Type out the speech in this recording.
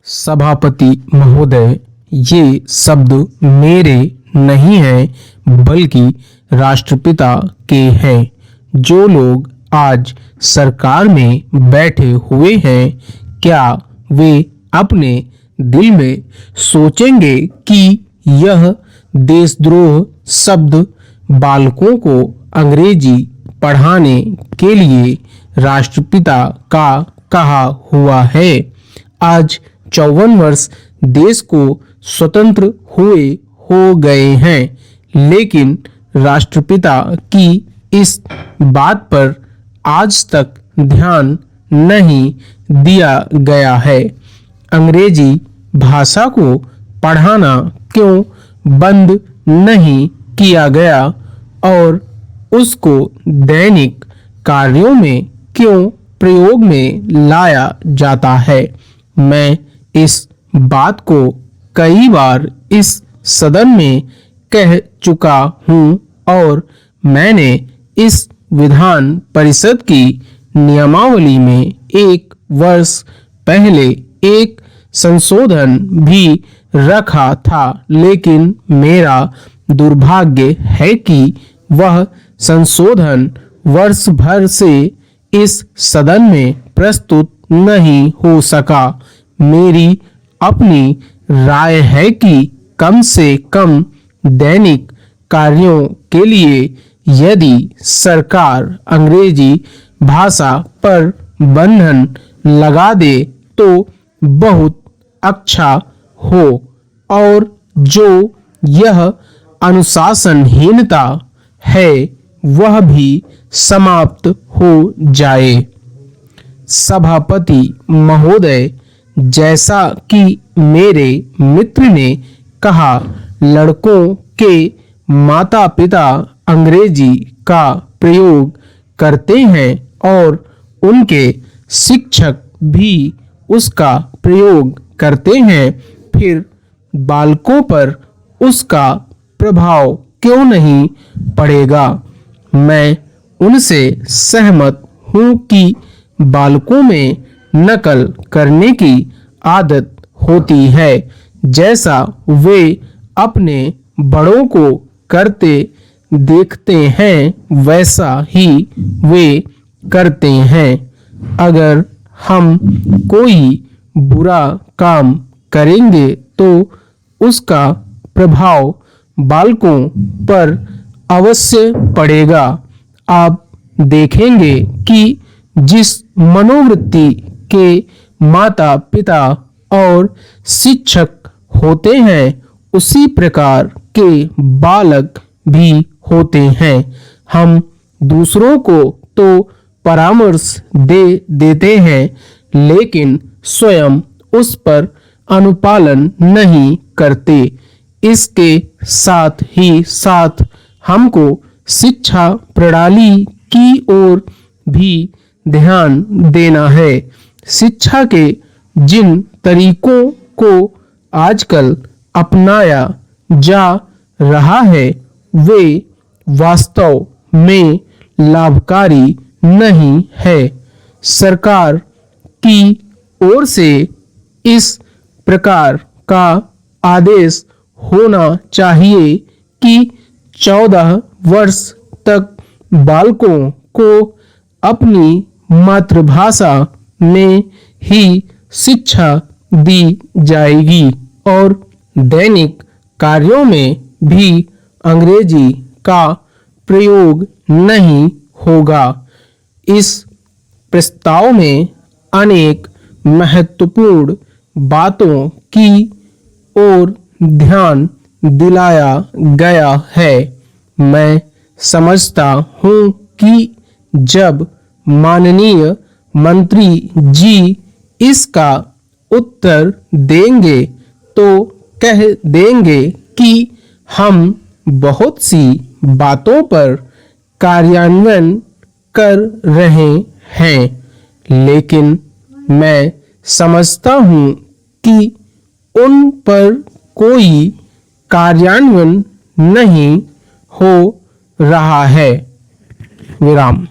सभापति महोदय, ये शब्द मेरे नहीं हैं बल्कि राष्ट्रपिता के हैं। जो लोग आज सरकार में बैठे हुए हैं, क्या वे अपने दिल में सोचेंगे कि यह देशद्रोह शब्द बालकों को अंग्रेजी पढ़ाने के लिए राष्ट्रपिता का कहा हुआ है? आज 54 वर्ष देश को स्वतंत्र हुए हो गए हैं, लेकिन राष्ट्रपिता की इस बात पर आज तक ध्यान नहीं दिया गया है। अंग्रेजी भाषा को पढ़ाना क्यों बंद नहीं किया गया और उसको दैनिक कार्यों में क्यों प्रयोग में लाया जाता है? मैं इस बात को कई बार इस सदन में कह चुका हूं और मैंने इस विधान परिषद की नियमावली में एक वर्ष पहले एक संशोधन भी रखा था, लेकिन मेरा दुर्भाग्य है कि वह संशोधन वर्ष भर से इस सदन में प्रस्तुत नहीं हो सका। मेरी अपनी राय है कि कम से कम दैनिक कार्यों के लिए यदि सरकार अंग्रेजी भाषा पर बंधन लगा दे तो बहुत अच्छा हो और जो यह अनुशासनहीनता है वह भी समाप्त हो जाए। सभापति महोदय, जैसा कि मेरे मित्र ने कहा, लड़कों के माता-पिता अंग्रेजी का प्रयोग करते हैं और उनके शिक्षक भी उसका प्रयोग करते हैं, फिर बालकों पर उसका प्रभाव क्यों नहीं पड़ेगा? मैं उनसे सहमत हूँ कि बालकों में नकल करने की आदत होती है, जैसा वे अपने बड़ों को करते देखते हैं वैसा ही वे करते हैं। अगर हम कोई बुरा काम करेंगे तो उसका प्रभाव बालकों पर अवश्य पड़ेगा। आप देखेंगे कि जिस मनोवृत्ति के माता पिता और शिक्षक होते हैं उसी प्रकार के बालक भी होते हैं। हम दूसरों को तो परामर्श दे देते हैं, लेकिन स्वयं उस पर अनुपालन नहीं करते। इसके साथ ही साथ हमको शिक्षा प्रणाली की ओर भी ध्यान देना है। शिक्षा के जिन तरीकों को आजकल अपनाया जा रहा है वे वास्तव में लाभकारी नहीं है। सरकार की ओर से इस प्रकार का आदेश होना चाहिए कि 14 वर्ष तक बालकों को अपनी मातृभाषा में ही शिक्षा दी जाएगी और दैनिक कार्यों में भी अंग्रेजी का प्रयोग नहीं होगा। इस प्रस्ताव में अनेक महत्वपूर्ण बातों की ओर ध्यान दिलाया गया है। मैं समझता हूँ कि जब माननीय मंत्री जी इसका उत्तर देंगे तो कह देंगे कि हम बहुत सी बातों पर कार्यान्वयन कर रहे हैं, लेकिन मैं समझता हूँ कि उन पर कोई कार्यान्वयन नहीं हो रहा है। विराम।